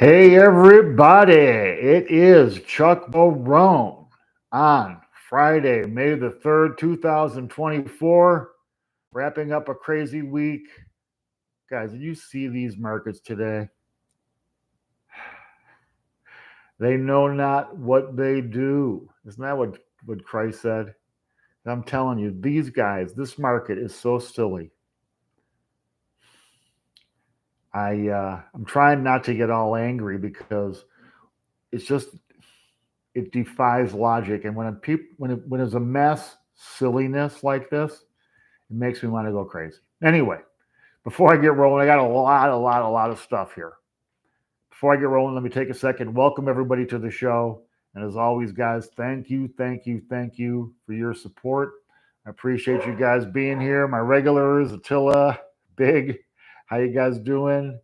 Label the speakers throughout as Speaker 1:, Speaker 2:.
Speaker 1: Hey everybody, it is Chuck Barone on Friday, May the 3rd, 2024, wrapping up a crazy week. Guys, did you see these markets today? They know not what they do. Isn't that what Christ said? I'm telling you, these guys, this market is so silly. I'm trying not to get all angry because it's just it defies logic. And when it's a mess, silliness like this, it makes me want to go crazy. Anyway, before I get rolling, I got a lot of stuff here. Before I get rolling, let me take a second. Welcome everybody to the show. And as always, guys, thank you for your support. I appreciate you guys being here. My regulars, Attila, Big, how you guys doing?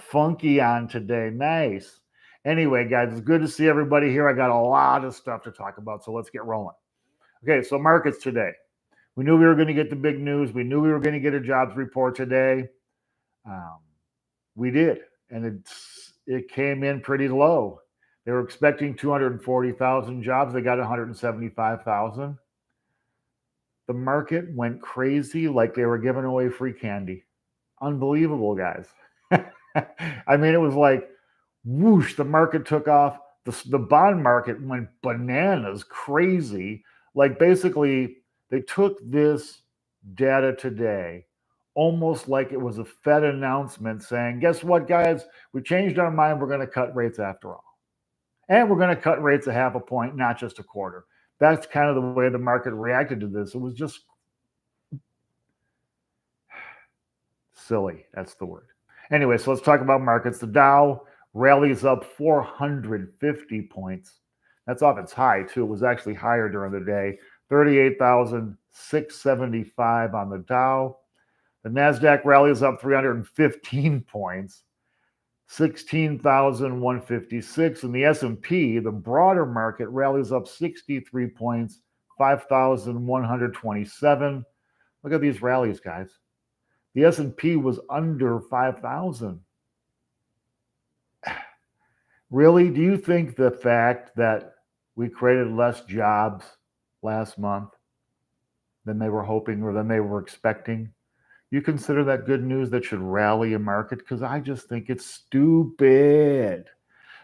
Speaker 1: Funky on today. Nice. Anyway, guys, it's good to see everybody here. I got a lot of stuff to talk about, so let's get rolling. Okay, so markets today. We knew we were going to get the big news. We knew we were going to get a jobs report today. Um, we did, and it came in pretty low. They were expecting 240,000 jobs. They got 175,000. The market went crazy like they were giving away free candy. Unbelievable, guys. I mean, it was like whoosh, the market took off. The bond market went bananas, crazy. Like basically, they took this data today almost like it was a Fed announcement saying, guess what, guys? We changed our mind. We're going to cut rates after all. And we're going to cut rates a half a point, not just a quarter. That's kind of the way the market reacted to this. It was just silly. That's the word. Anyway, so let's talk about markets. The Dow rallies up 450 points. That's off its high, too. It was actually higher during the day. 38,675 on the Dow. The NASDAQ rallies up 315 points. 16,156. And the S&P, the broader market, rallies up 63 points. 5,127. Look at these rallies, guys. The S&P was under 5,000. Really? Do you think the fact that we created less jobs last month than they were hoping or than they were expecting, you consider that good news that should rally a market? Because I just think it's stupid.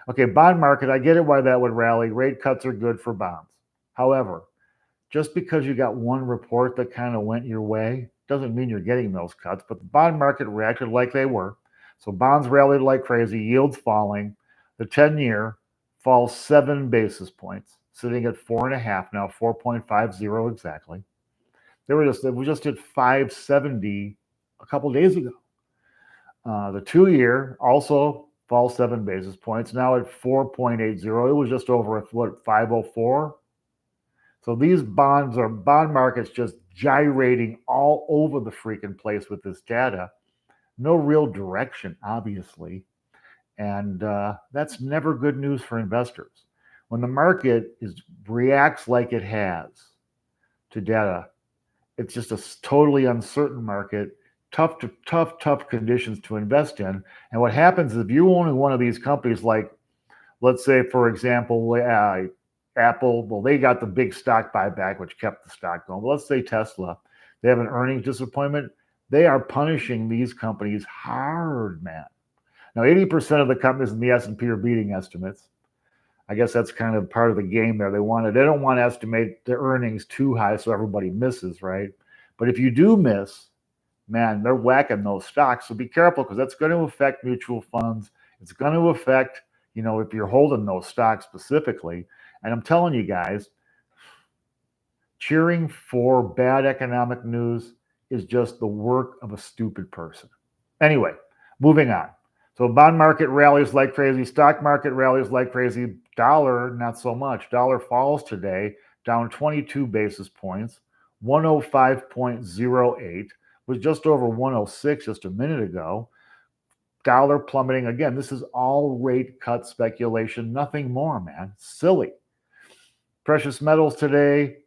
Speaker 1: Okay, bond market, I get it why that would rally. Rate cuts are good for bonds. However, just because you got one report that kind of went your way doesn't mean you're getting those cuts. But the bond market reacted like they were. So bonds rallied like crazy, yields falling. The 10-year falls 7 basis points, sitting at 4.5 now, 4.50 exactly. We just did 570 a couple days ago. The 2-year also falls 7 basis points, now at 4.80. It was just over at 504. So these bond markets just gyrating all over the freaking place with this data. No real direction, obviously. And that's never good news for investors. When the market reacts like it has to data, it's just a totally uncertain market, tough conditions to invest in. And what happens is if you own one of these companies, like let's say, for example, Apple, well, they got the big stock buyback, which kept the stock going. But let's say Tesla, they have an earnings disappointment. They are punishing these companies hard, man. Now, 80% of the companies in the S&P are beating estimates. I guess that's kind of part of the game there. They don't want to estimate the earnings too high so everybody misses, right? But if you do miss, man, they're whacking those stocks. So be careful because that's going to affect mutual funds. It's going to affect, if you're holding those stocks specifically. And I'm telling you guys, cheering for bad economic news is just the work of a stupid person. Anyway, moving on. So bond market rallies like crazy. Stock market rallies like crazy. Dollar, not so much. Dollar falls today, down 22 basis points, 105.08. Was just over 106 just a minute ago. Dollar plummeting again. This is all rate cut speculation, nothing more, man. Silly. Precious metals today,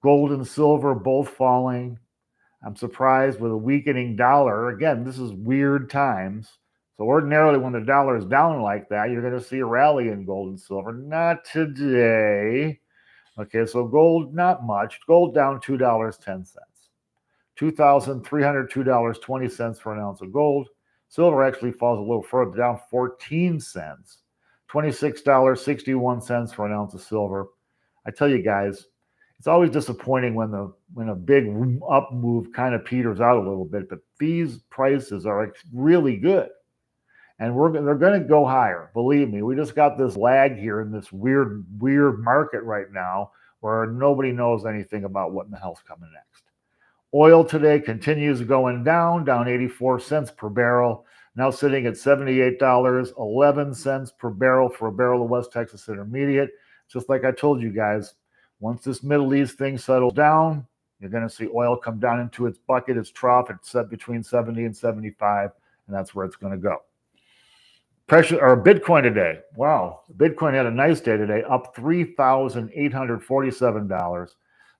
Speaker 1: gold and silver both falling. I'm surprised with a weakening dollar. Again, this is weird times. So ordinarily, when the dollar is down like that, you're going to see a rally in gold and silver. Not today. Okay, so gold, not much. Gold down $2.10. $2,302.20 for an ounce of gold. Silver actually falls a little further, down 14 cents. $26.61 for an ounce of silver. I tell you guys, it's always disappointing when a big up move kind of peters out a little bit, but these prices are really good. And they're going to go higher. Believe me, we just got this lag here in this weird market right now where nobody knows anything about what in the hell's coming next. Oil today continues going down 84 cents per barrel, now sitting at $78.11 per barrel for a barrel of West Texas Intermediate. Just like I told you guys, once this Middle East thing settles down, you're going to see oil come down into its bucket, its trough. It's set between 70 and 75, and that's where it's going to go. Pressure or Bitcoin today. Wow, Bitcoin had a nice day today, up $3,847.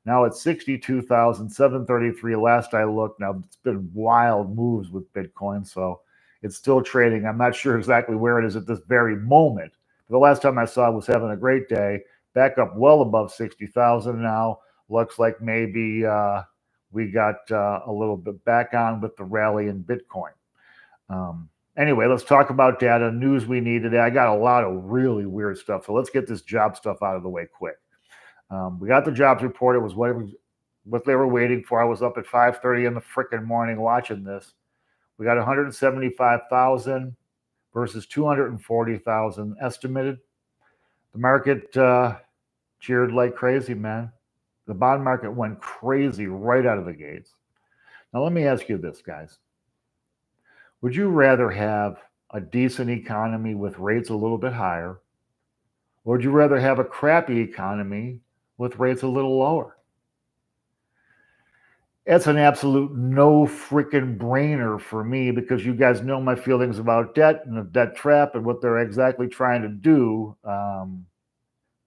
Speaker 1: Now it's 62,733 last I looked. Now it's been wild moves with Bitcoin, so it's still trading. I'm not sure exactly where it is at this very moment. The last time I saw it was having a great day, back up well above 60,000 now. Looks like maybe we got a little bit back on with the rally in Bitcoin. Anyway, let's talk about data, news we need today. I got a lot of really weird stuff, so let's get this job stuff out of the way quick. We got the jobs report. It was what they were waiting for. I was up at 5:30 in the frickin' morning watching this. We got 175,000 versus 240,000 estimated. The market cheered like crazy, man. The bond market went crazy right out of the gates. Now, let me ask you this, guys. Would you rather have a decent economy with rates a little bit higher, or would you rather have a crappy economy with rates a little lower? It's an absolute no freaking brainer for me because you guys know my feelings about debt and the debt trap and what they're exactly trying to do.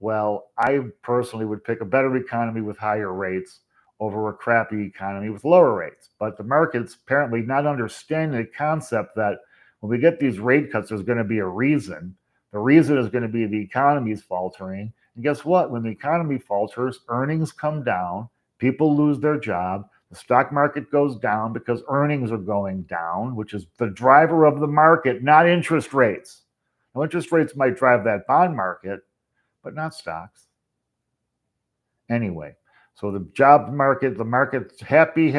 Speaker 1: Well, I personally would pick a better economy with higher rates over a crappy economy with lower rates. But the market's apparently not understanding the concept that when we get these rate cuts, there's going to be a reason. The reason is going to be the economy's faltering. And guess what? When the economy falters, earnings come down, people lose their job, the stock market goes down because earnings are going down, which is the driver of the market, not interest rates. Now, interest rates might drive that bond market, but not stocks. Anyway, so the job market, the market's happy.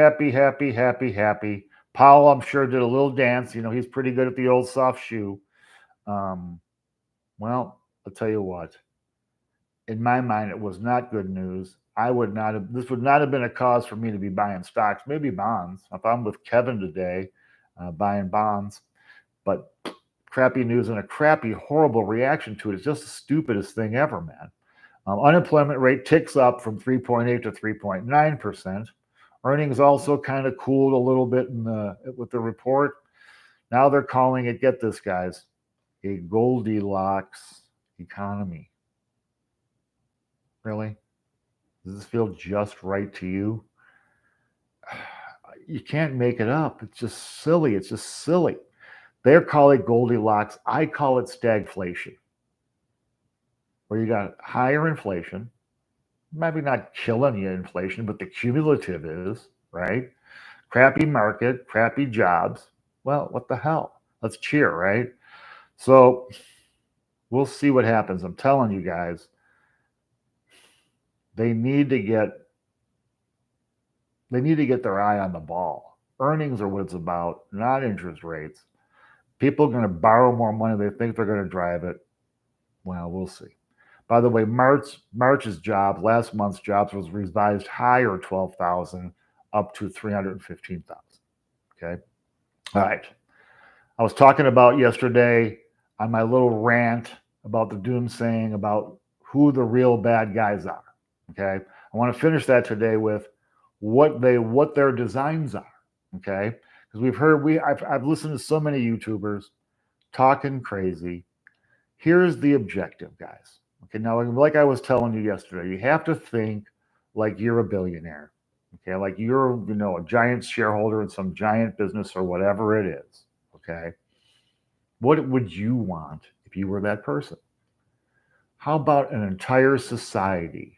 Speaker 1: Powell, I'm sure, did a little dance. You know, he's pretty good at the old soft shoe. Well, I'll tell you what. In my mind, it was not good news. This would not have been a cause for me to be buying stocks, maybe bonds. If I'm with Kevin today, buying bonds, but crappy news and a crappy, horrible reaction to it is just the stupidest thing ever, man. Unemployment rate ticks up from 3.8 to 3.9%. Earnings also kind of cooled a little bit with the report. Now they're calling it, get this, guys, a Goldilocks economy. Really? Does this feel just right to you? You can't make it up. It's just silly. They call it Goldilocks. I call it stagflation, where you got higher inflation, maybe not killing you inflation, but the cumulative is, right? Crappy market, crappy jobs. Well, what the hell? Let's cheer, right? So we'll see what happens. I'm telling you guys, they need to get their eye on the ball. Earnings are what it's about, not interest rates. People are going to borrow more money. They think they're going to drive it. Well, we'll see. By the way, March's jobs, last month's jobs was revised higher, 12,000 up to 315,000. Okay. All right. I was talking about yesterday on my little rant about the doomsaying about who the real bad guys are. Okay. I want to finish that today with what their designs are. Okay. Because I've listened to so many YouTubers talking crazy. Here's the objective, guys. Okay, now, like I was telling you yesterday, you have to think like you're a billionaire. Okay, like you're, a giant shareholder in some giant business or whatever it is. Okay. What would you want if you were that person? How about an entire society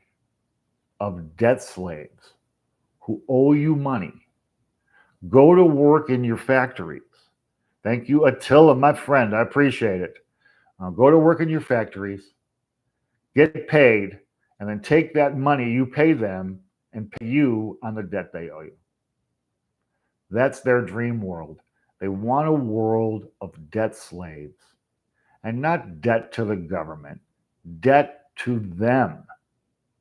Speaker 1: of debt slaves who owe you money? Go to work in your factories. Thank you, Attila, my friend. I appreciate it. Go to work in your factories, get paid, and then take that money you pay them and pay you on the debt they owe you. That's their dream world. They want a world of debt slaves and not debt to the government, debt to them.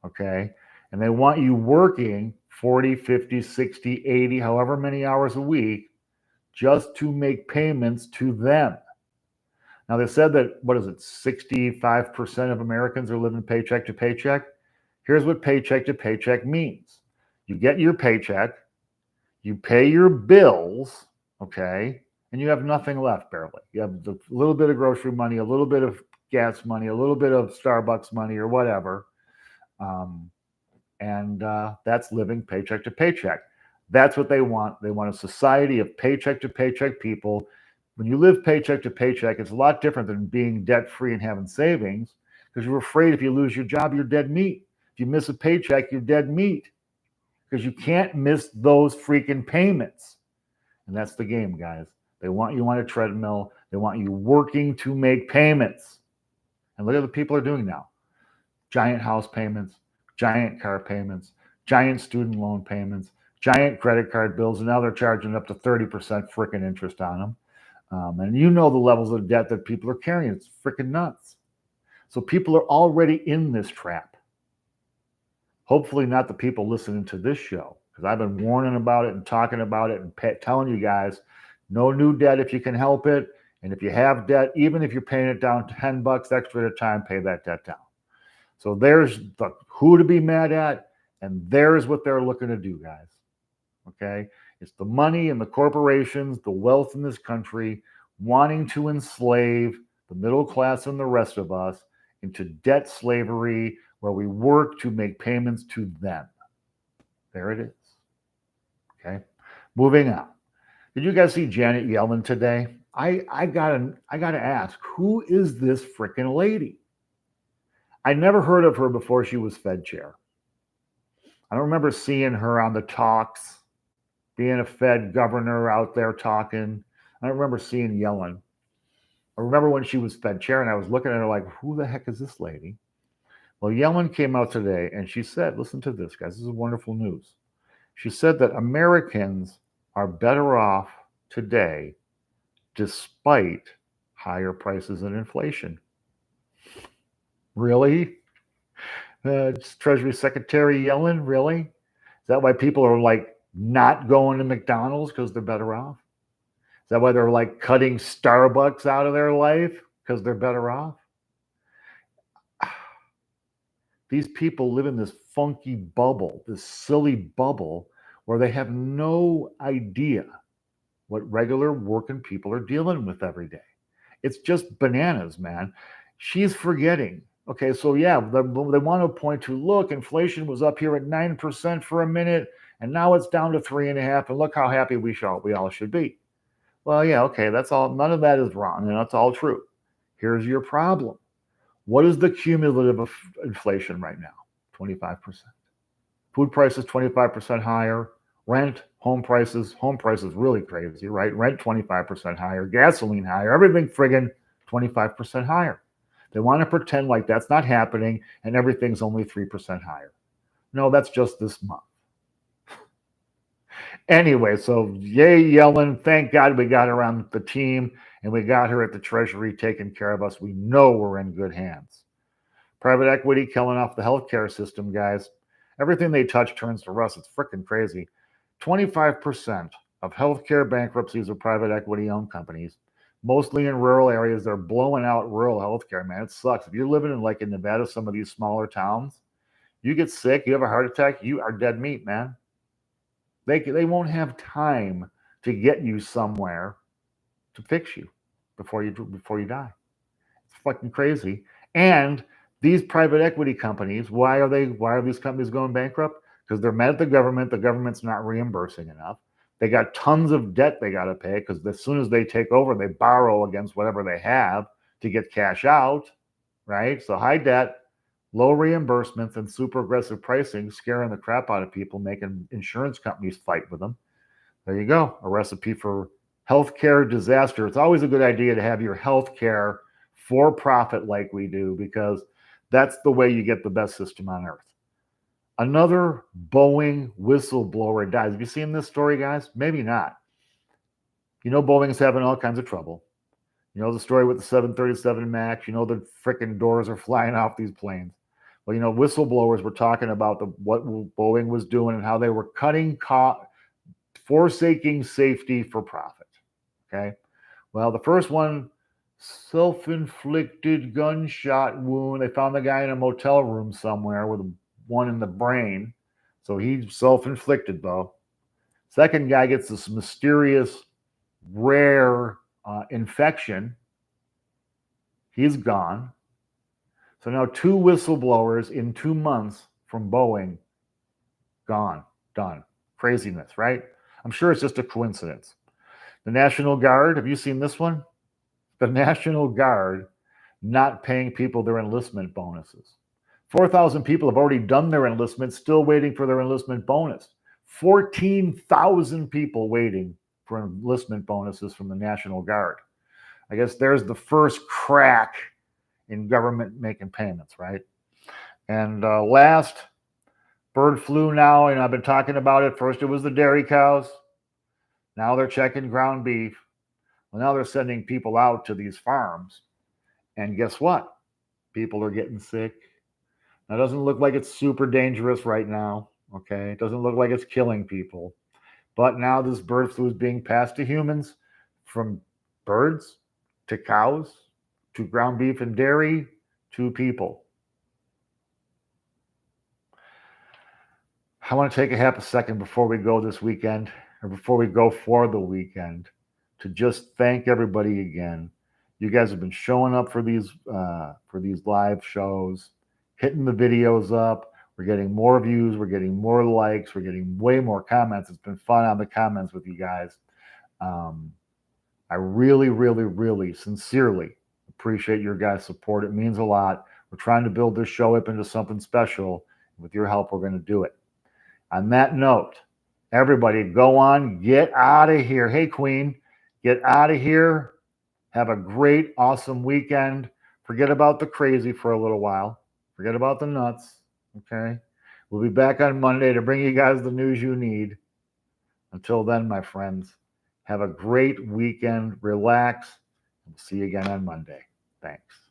Speaker 1: Okay. And they want you working 40, 50, 60, 80, however many hours a week just to make payments to them. Now, they said that, what is it, 65% of Americans are living paycheck to paycheck. Here's what paycheck to paycheck means: you get your paycheck, you pay your bills, okay, and you have nothing left barely. You have a little bit of grocery money, a little bit of gas money, a little bit of Starbucks money or whatever. Um, and that's living paycheck to paycheck. That's what they want. They want a society of paycheck to paycheck people. When you live paycheck to paycheck, it's a lot different than being debt free and having savings, because you're afraid if you lose your job, you're dead meat. If you miss a paycheck, you're dead meat, because you can't miss those freaking payments. And that's the game, guys. They want you on a treadmill. They want you working to make payments. And look at what people are doing now: giant house payments, giant car payments, giant student loan payments, giant credit card bills, and now they're charging up to 30% freaking interest on them. And you know the levels of debt that people are carrying. It's freaking nuts. So people are already in this trap. Hopefully not the people listening to this show, because I've been warning about it and talking about it and telling you guys, no new debt if you can help it. And if you have debt, even if you're paying it down $10 extra at a time, pay that debt down. So there's the who to be mad at, and there's what they're looking to do, guys. Okay? It's the money and the corporations, the wealth in this country, wanting to enslave the middle class and the rest of us into debt slavery, where we work to make payments to them. There it is. Okay? Moving on. Did you guys see Janet Yellen today? I gotta ask, who is this freaking lady? I never heard of her before she was Fed chair. I don't remember seeing her on the talks, being a Fed governor out there talking. I don't remember seeing Yellen. I remember when she was Fed chair and I was looking at her like, who the heck is this lady? Well, Yellen came out today and she said, listen to this, guys, this is wonderful news. She said that Americans are better off today despite higher prices and inflation. Really? Treasury Secretary Yellen, really? Is that why people are like not going to McDonald's because they're better off? Is that why they're like cutting Starbucks out of their life because they're better off? These people live in this funky bubble, this silly bubble, where they have no idea what regular working people are dealing with every day. It's just bananas, man. She's forgetting. Okay, so yeah, they want to point to, look, inflation was up here at 9% for a minute, and now it's down to 3.5%, and look how happy we all should be. Well, yeah, okay, that's all. None of that is wrong, and that's all true. Here's your problem. What is the cumulative of inflation right now? 25%. Food prices 25% higher. Rent, home prices really crazy, right? Rent 25% higher, gasoline higher, everything friggin' 25% higher. They want to pretend like that's not happening and everything's only 3% higher. No, that's just this month. Anyway, so yay, Yellen. Thank God we got her on the team and we got her at the Treasury taking care of us. We know we're in good hands. Private equity killing off the healthcare system, guys. Everything they touch turns to rust. It's freaking crazy. 25% of healthcare bankruptcies are private equity owned companies, mostly in rural areas. They're blowing out rural healthcare, man. It sucks. If you're living in like in Nevada, some of these smaller towns, you get sick, you have a heart attack, you are dead meat, man. They won't have time to get you somewhere to fix you before you die. It's fucking crazy. And these private equity companies, why are these companies going bankrupt? Because they're mad at the government. The government's not reimbursing enough. They got tons of debt they got to pay because as soon as they take over, they borrow against whatever they have to get cash out, right? So high debt, low reimbursements, and super aggressive pricing, scaring the crap out of people, making insurance companies fight with them. There you go, a recipe for healthcare disaster. It's always a good idea to have your healthcare for profit like we do, because that's the way you get the best system on earth. Another Boeing whistleblower dies. Have you seen this story, guys? Maybe not. You know Boeing's having all kinds of trouble. You know the story with the 737 MAX. You know the freaking doors are flying off these planes. Well, you know, whistleblowers were talking about what Boeing was doing and how they were cutting costs, forsaking safety for profit. Okay. Well, the first one, self-inflicted gunshot wound. They found the guy in a motel room somewhere with one in the brain. So he's self-inflicted, though. Second guy gets this mysterious, rare infection. He's gone. So now 2 whistleblowers in 2 months from Boeing, gone, done. Craziness, right? I'm sure it's just a coincidence. The National Guard, have you seen this one? The National Guard not paying people their enlistment bonuses. 4,000 people have already done their enlistment, still waiting for their enlistment bonus. 14,000 people waiting for enlistment bonuses from the National Guard. I guess there's the first crack in government making payments, right? And last, bird flu now, and I've been talking about it. First, it was the dairy cows. Now they're checking ground beef. Well, now they're sending people out to these farms. And guess what? People are getting sick. Now, it doesn't look like it's super dangerous right now. Okay. It doesn't look like it's killing people. But now this bird flu is being passed to humans, from birds to cows to ground beef and dairy to people. I want to take a half a second before we go this weekend, or before we go for the weekend, to just thank everybody again. You guys have been showing up for these live shows, hitting the videos up. We're getting more views. We're getting more likes. We're getting way more comments. It's been fun on the comments with you guys. I really, really, really sincerely appreciate your guys' support. It means a lot. We're trying to build this show up into something special. With your help, we're going to do it. On that note, everybody go on, get out of here. Hey, Queen, get out of here. Have a great, awesome weekend. Forget about the crazy for a little while. Forget about the nuts, okay? We'll be back on Monday to bring you guys the news you need. Until then, my friends, have a great weekend. Relax. And see you again on Monday. Thanks.